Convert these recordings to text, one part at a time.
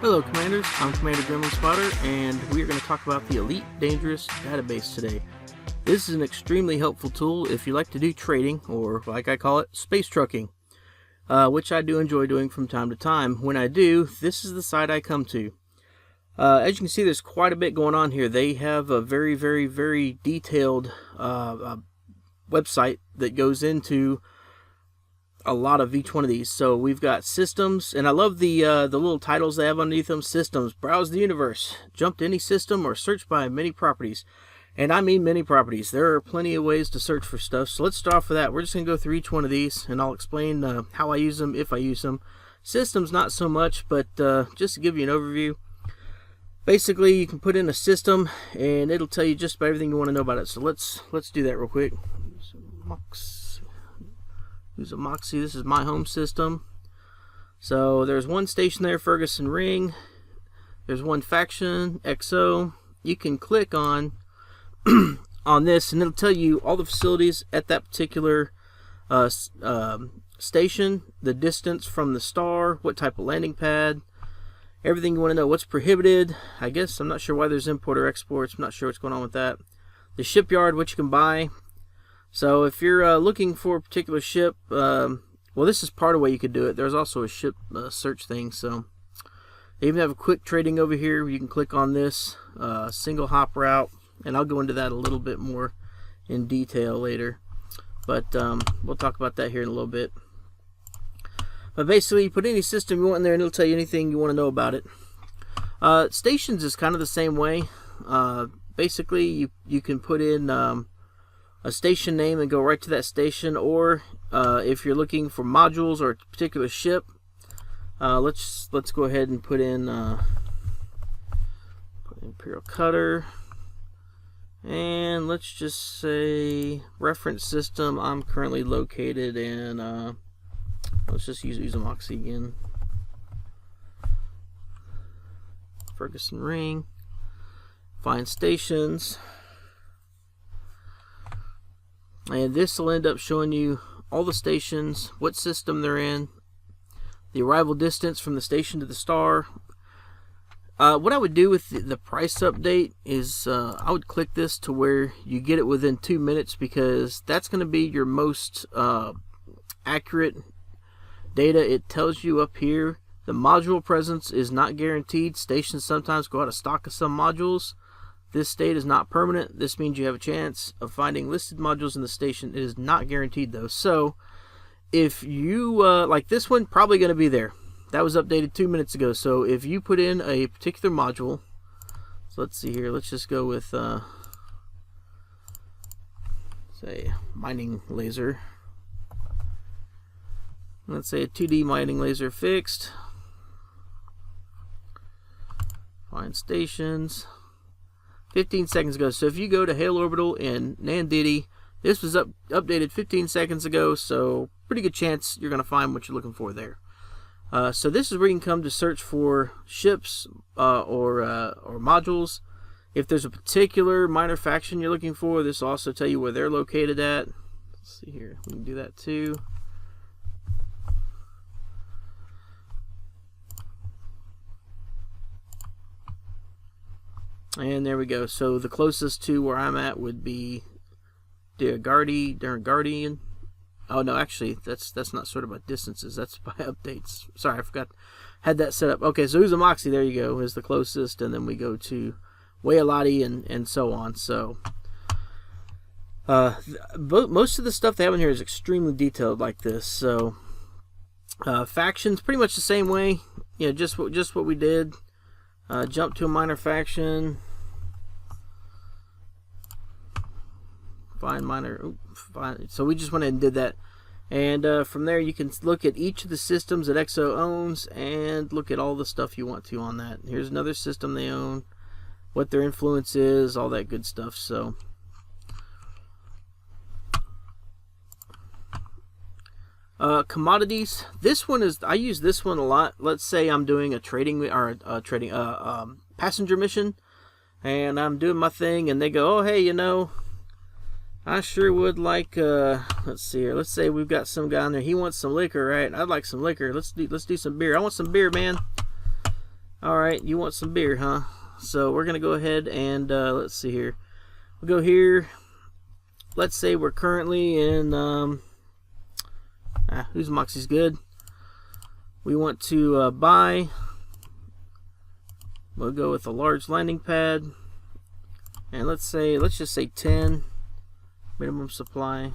Hello Commanders, I'm Commander Gremlin Spotter, and we are going to talk about the Elite Dangerous Database today. This is an extremely helpful tool if you like to do trading, or like I call it, space trucking, which I do enjoy doing from time to time. When I do, this is the site I come to. As you can see, there's quite a bit going on here. They have a very detailed website that goes into a lot of each one of these. So we've got systems, and I love the little titles they have underneath them. Systems, browse the universe, jump to any system, or search by many properties. And I mean many properties. There are plenty of ways to search for stuff. So let's start off with that. We're just going to go through each one of these, and I'll explain how I use them, if I use them. Systems, not so much, but just to give you an overview. Basically, you can put in a system, and it'll tell you just about everything you want to know about it. So let's do that real quick. Use a Moxie. This is my home system. So there's one station there, Ferguson Ring. There's one faction, XO. You can click on on this, and it'll tell you all the facilities at that particular station, the distance from the star, what type of landing pad, everything you want to know. What's prohibited? I guess I'm not sure why there's import or exports. I'm not sure what's going on with that. The shipyard, what you can buy. So if you're looking for a particular ship, well, this is part of the way you could do it. There's also a ship search thing. So they even have a quick trading over here. You can click on this single hop route, and I'll go into that a little bit more in detail later. But we'll talk about that here in a little bit. But basically, you put any system you want in there, and it'll tell you anything you want to know about it. Stations is kind of the same way. Basically, you can put in a station name and go right to that station, or if you're looking for modules or a particular ship, let's go ahead and put in Imperial Cutter, and let's just say reference system. I'm currently located in let's just use a Moxie again. Ferguson Ring. Find stations. And this will end up showing you all the stations, what system they're in, the arrival distance from the station to the star. What I would do with the price update is I would click this to where you get it within 2 minutes, because that's going to be your most accurate data. It tells you up here the module presence is not guaranteed. Stations sometimes go out of stock of some modules. This state is not permanent. This means you have a chance of finding listed modules in the station. It is not guaranteed though. So if you like this one, probably going to be there. That was updated 2 minutes ago. So if you put in a particular module, so let's see here. Let's just go with say mining laser. Let's say a 2D mining laser fixed. Find stations. 15 seconds ago. So if you go to Hale Orbital in Nanditi, this was updated 15 seconds ago, so pretty good chance you're going to find what you're looking for there. So this is where you can come to search for ships or modules. If there's a particular minor faction you're looking for, this will also tell you where they're located at. Let's see here. We can do that too. And there we go. So the closest to where I'm at would be Guardian. Oh no, actually that's not sort of by distances. That's by updates. Sorry, I forgot. Had that set up. Okay, so Uzamoxi, there you go, is the closest, and then we go to Wayalati and so on. So most of the stuff they have in here is extremely detailed like this. So factions, pretty much the same way. You know, just what we did. Jump to a minor faction. Find minor. So we just went ahead and did that. And from there you can look at each of the systems that XO owns and look at all the stuff you want to on that. Here's another system they own, what their influence is, all that good stuff. So commodities. This one is, I use this one a lot. Let's say I'm doing a trading or passenger mission, and I'm doing my thing, and they go, oh hey, you know, I sure would like let's see here. Let's say we've got some guy in there. He wants some liquor, right? I'd like some liquor. Let's do some beer. I want some beer, man. Alright, you want some beer, huh? So we're going to go ahead and, let's see here. We'll go here. Let's say we're currently in, who's Moxie's good. We want to buy. We'll go with a large landing pad. And let's just say 10 minimum supply.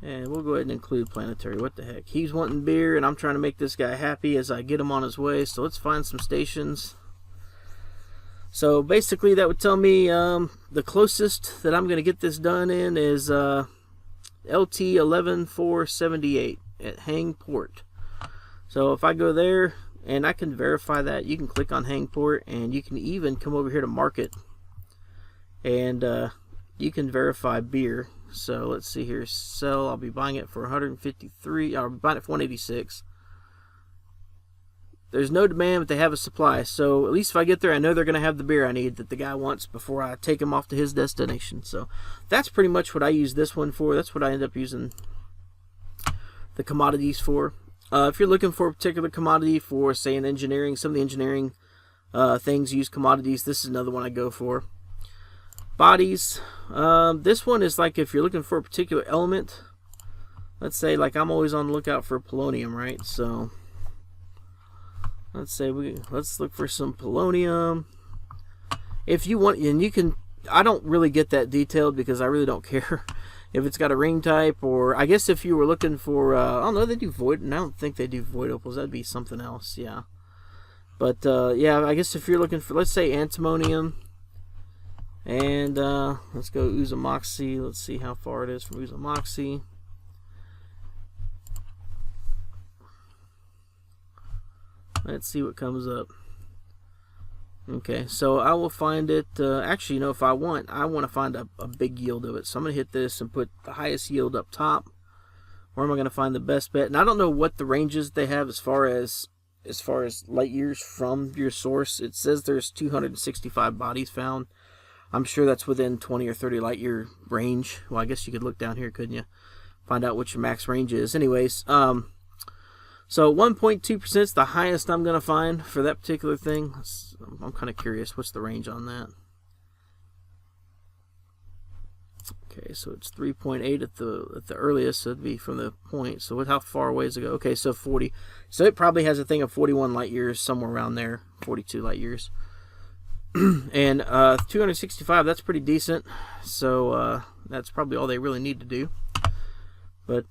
And we'll go ahead and include planetary. What the heck? He's wanting beer, and I'm trying to make this guy happy as I get him on his way. So let's find some stations. So basically that would tell me the closest that I'm going to get this done in is LT 11478 at Hang Port. So if I go there, and I can verify that, you can click on Hang Port, and you can even come over here to Market, and you can verify beer. So let's see here, sell. I'll be buying it for 153. I'll be buying it for 186. There's no demand, but they have a supply. So at least if I get there, I know they're going to have the beer I need that the guy wants before I take him off to his destination. So that's pretty much what I use this one for. That's what I end up using the commodities for. If you're looking for a particular commodity for, say, in engineering, some of the engineering things use commodities. This is another one I go for. Bodies. This one is like if you're looking for a particular element. Let's say, like, I'm always on the lookout for polonium, right? So let's say let's look for some polonium. If you want, and you can. I don't really get that detailed because I really don't care if it's got a ring type, or I guess if you were looking for, I don't know, they do void, and I don't think they do void opals. That'd be something else, yeah. But yeah, I guess if you're looking for, let's say, antimonium. And let's go Uzamoxy. Let's see how far it is from Uzamoxy. Let's see what comes up. Okay, so I will find it. Actually, you know, if I want to find a big yield of it. So I'm going to hit this and put the highest yield up top. Where am I going to find the best bet? And I don't know what the ranges they have as far as light years from your source. It says there's 265 bodies found. I'm sure that's within 20 or 30 light year range. Well, I guess you could look down here, couldn't you? Find out what your max range is. Anyways, so 1.2% is the highest I'm going to find for that particular thing. I'm kind of curious. What's the range on that? Okay, so it's 3.8 at the earliest. So it'd be from the point. So how far away does it go? Okay, so 40. So it probably has a thing of 41 light years, somewhere around there. 42 light years. And 265, that's pretty decent. So that's probably all they really need to do. But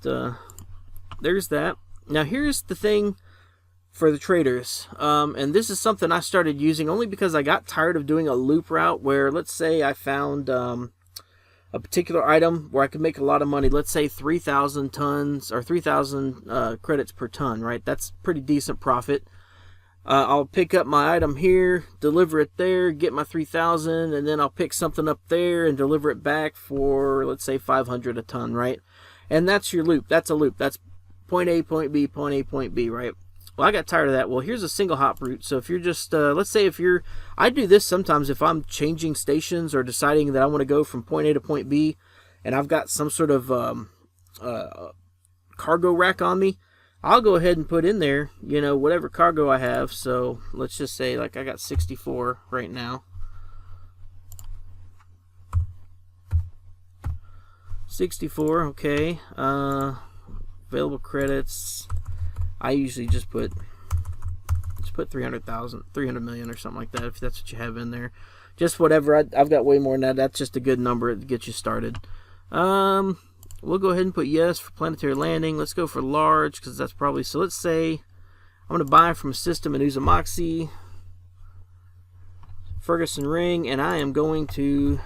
there's that. Now here's the thing for the traders, and this is something I started using only because I got tired of doing a loop route where, let's say I found a particular item where I could make a lot of money. Let's say 3,000 tons or 3,000 credits per ton, right? That's pretty decent profit. I'll pick up my item here, deliver it there, get my 3,000, and then I'll pick something up there and deliver it back for, let's say, 500 a ton, right? And that's your loop. That's a loop. That's point A, point B, point A, point B, right? Well, I got tired of that. Well, here's a single hop route. So if you're just, let's say if you're, I do this sometimes if I'm changing stations or deciding that I want to go from point A to point B, and I've got some sort of cargo rack on me. I'll go ahead and put in there, you know, whatever cargo I have. So let's just say, like, I got 64 right now. 64, okay. Available credits. I usually just put 300,000, 300 million or something like that, if that's what you have in there. Just whatever. I've got way more than that. That's just a good number to get you started. We'll go ahead and put yes for planetary landing. Let's go for large, because that's probably, so let's say I'm going to buy from a system in Uzamoxy, Ferguson Ring, and I am going to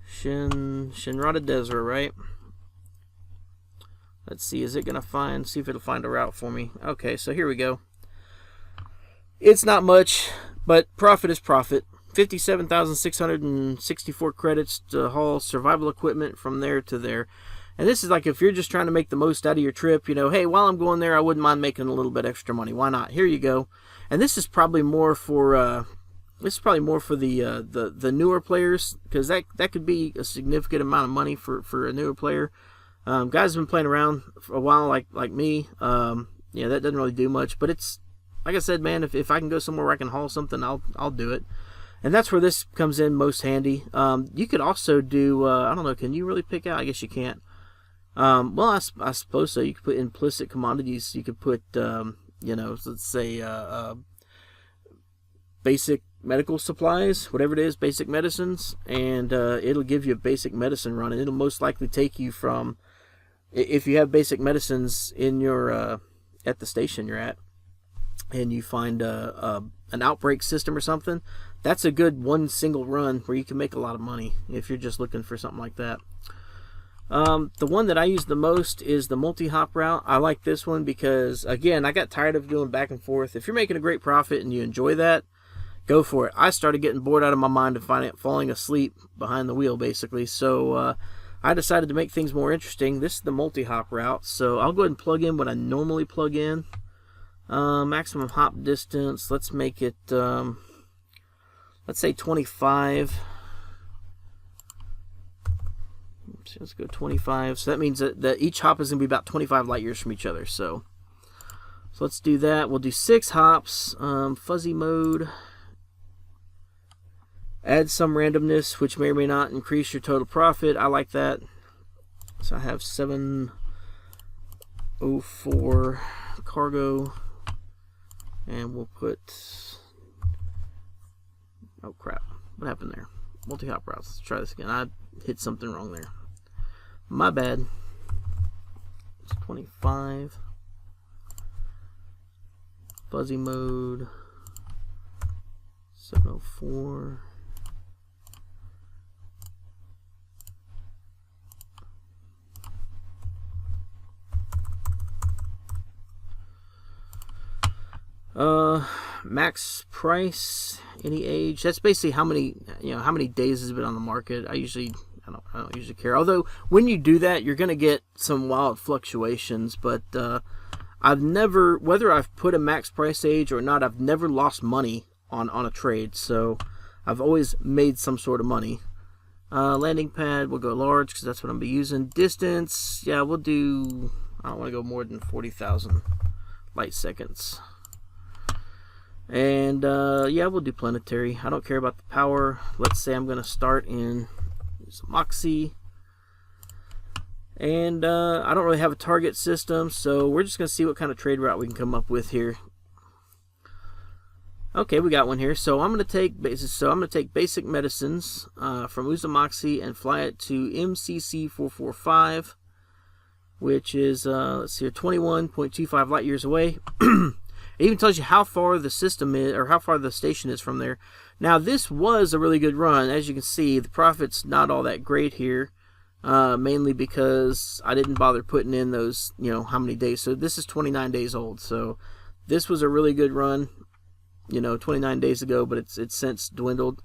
Shinrada Desert, right? Let's see, is it going to see if it'll find a route for me. Okay, so here we go. It's not much, but profit is profit. 57,664 credits to haul survival equipment from there to there. And this is like if you're just trying to make the most out of your trip, you know, hey, while I'm going there, I wouldn't mind making a little bit extra money. Why not? Here you go. And this is probably more for the newer players, because that could be a significant amount of money for a newer player. Guys have been playing around for a while, like me. You that doesn't really do much. But it's, like I said, man, if I can go somewhere where I can haul something, I'll do it. And that's where this comes in most handy. You could also do, I don't know, can you really pick out? I guess you can't. Well, I suppose so. You could put implicit commodities. You could put, let's say basic medical supplies, whatever it is, basic medicines, and it'll give you a basic medicine run, and it'll most likely take you from, if you have basic medicines in your at the station you're at, and you find an outbreak system or something, that's a good one single run where you can make a lot of money if you're just looking for something like that. The one that I use the most is the MultiHop route. I like this one because, again, I got tired of doing back and forth. If you're making a great profit and you enjoy that, go for it. I started getting bored out of my mind and falling asleep behind the wheel, basically. So I decided to make things more interesting. This is the MultiHop route. So I'll go ahead and plug in what I normally plug in. Maximum hop distance. Let's make it, let's say 25. Let's go 25. So that means that each hop is going to be about 25 light years from each other. So let's do that. We'll do 6 hops. Fuzzy mode. Add some randomness, which may or may not increase your total profit. I like that. So I have 704 cargo. And we'll put... Oh, crap. What happened there? MultiHop routes. Let's try this again. I hit something wrong there. My bad. It's 25. Fuzzy mode. 704. Max price, any age. That's basically how many days has it been on the market. I don't usually care. Although when you do that, you're going to get some wild fluctuations. But I've never, whether I've put a max price age or not, I've never lost money on a trade. So I've always made some sort of money. Landing pad, we'll go large because that's what I'm going to be using. Distance, yeah, we'll do, I don't want to go more than 40,000 light seconds. And yeah, we'll do planetary. I don't care about the power. Let's say I'm going to start in Moxie. And I don't really have a target system, so we're just going to see what kind of trade route we can come up with here. Okay, we got one here. So I'm going to take basic medicines from Uzamoxie and fly it to MCC 445, which is let's see here, 21.25 light years away. It even tells you how far the system is, or how far the station is from there. Now, this was a really good run. As you can see, the profit's not all that great here, mainly because I didn't bother putting in those, how many days. So this is 29 days old. So this was a really good run, 29 days ago, but it's since dwindled.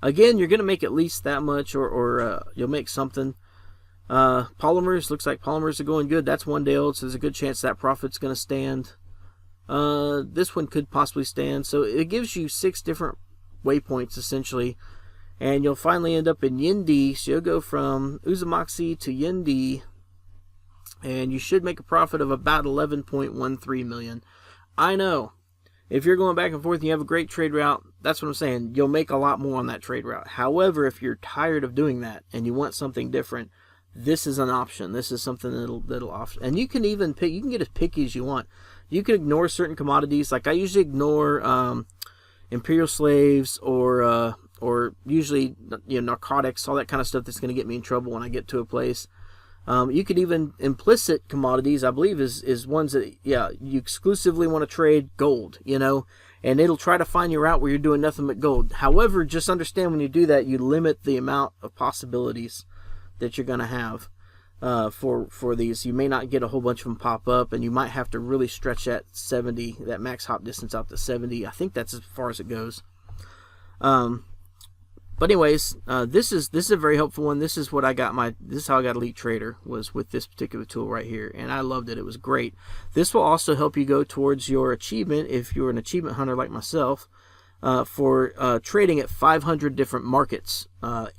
Again, you're going to make at least that much, or you'll make something. Polymers, looks like polymers are going good. That's 1 day old, so there's a good chance that profit's going to stand. This one could possibly stand. So it gives you 6 different waypoints essentially, and you'll finally end up in Yindi. So you'll go from Uzamoxie to Yindi, and you should make a profit of about 11.13 million. I know, if you're going back and forth and you have a great trade route, that's what I'm saying, you'll make a lot more on that trade route. However, if you're tired of doing that and you want something different, this is an option. This is something that'll offer. And you can even pick, you can get as picky as you want. You can ignore certain commodities. Like I usually ignore imperial slaves or usually narcotics, all that kind of stuff that's going to get me in trouble when I get to a place. You could even implicit commodities, I believe, is ones that you exclusively want to trade gold, and it'll try to find your route where you're doing nothing but gold. However, just understand when you do that, you limit the amount of possibilities that you're going to have. For these. You may not get a whole bunch of them pop up, and you might have to really stretch that max hop distance out to 70. I think that's as far as it goes. But anyways, this is a very helpful one. This is how I got Elite Trader, was with this particular tool right here, and I loved it. It was great. This will also help you go towards your achievement if you're an achievement hunter like myself, for trading at 500 different markets.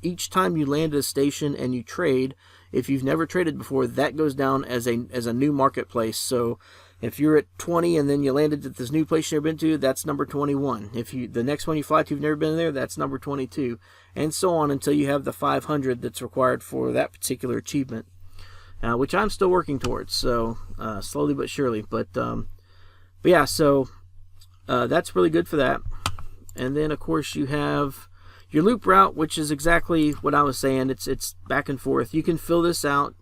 Each time you land at a station and you trade, if you've never traded before, that goes down as a new marketplace. So If you're at 20 and then you landed at this new place you've never been to, that's number 21. If the next one you fly to, you've never been there, that's number 22, and so on until you have the 500 that's required for that particular achievement, which I'm still working towards. So slowly but surely. But yeah, so that's really good for that. And then of course you have your loop route, which is exactly what I was saying. It's back and forth. You can fill this out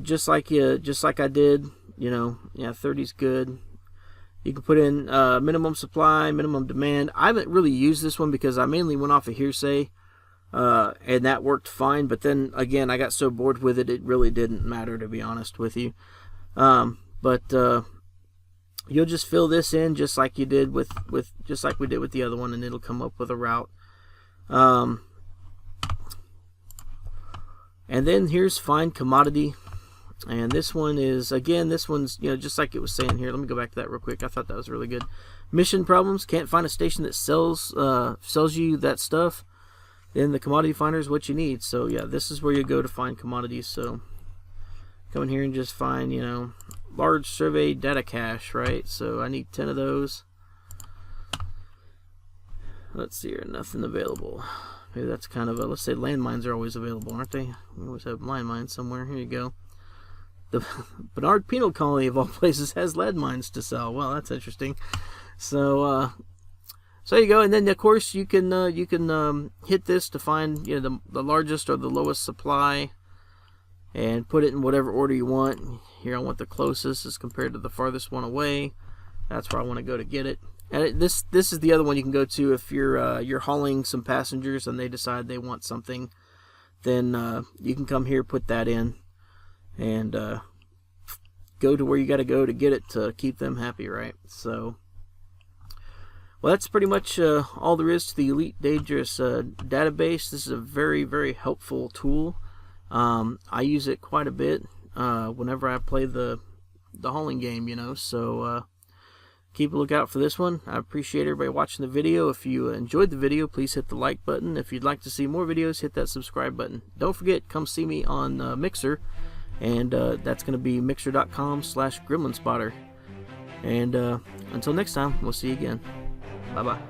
just like I did. You know, yeah, 30's good. You can put in minimum supply, minimum demand. I haven't really used this one because I mainly went off of hearsay, and that worked fine. But then again, I got so bored with it, it really didn't matter, to be honest with you. But you'll just fill this in just like you did with just like we did with the other one, and it'll come up with a route. And then here's find commodity. And this one is, again, this one's, you know, just like it was saying here. Let me go back to that real quick. I thought that was really good. Mission problems. Can't find a station that sells you that stuff. Then the commodity finder is what you need. So yeah, this is where you go to find commodities. So come in here and just find, you know, large survey data cache, right? So I need 10 of those. Let's see here, nothing available. Maybe that's kind of a, let's say landmines are always available, aren't they? We always have landmines somewhere. Here you go. The Bernard Penal Colony, of all places, has lead mines to sell. Well, that's interesting. So there you go. And then, of course, you can hit this to find, you know, the largest or the lowest supply, and put it in whatever order you want. Here, I want the closest as compared to the farthest one away. That's where I want to go to get it. And this is the other one you can go to if you're hauling some passengers and they decide they want something. Then you can come here, put that in, and go to where you got to go to get it to keep them happy, right? So, well, that's pretty much all there is to the Elite Dangerous database. This is a very, very helpful tool. I use it quite a bit whenever I play the hauling game, you know. So keep a lookout for this one. I appreciate everybody watching the video. If you enjoyed the video, please hit the like button. If you'd like to see more videos, hit that subscribe button. Don't forget, come see me on Mixer. And that's going to be mixer.com/gremlinspotter. And until next time, we'll see you again. Bye-bye.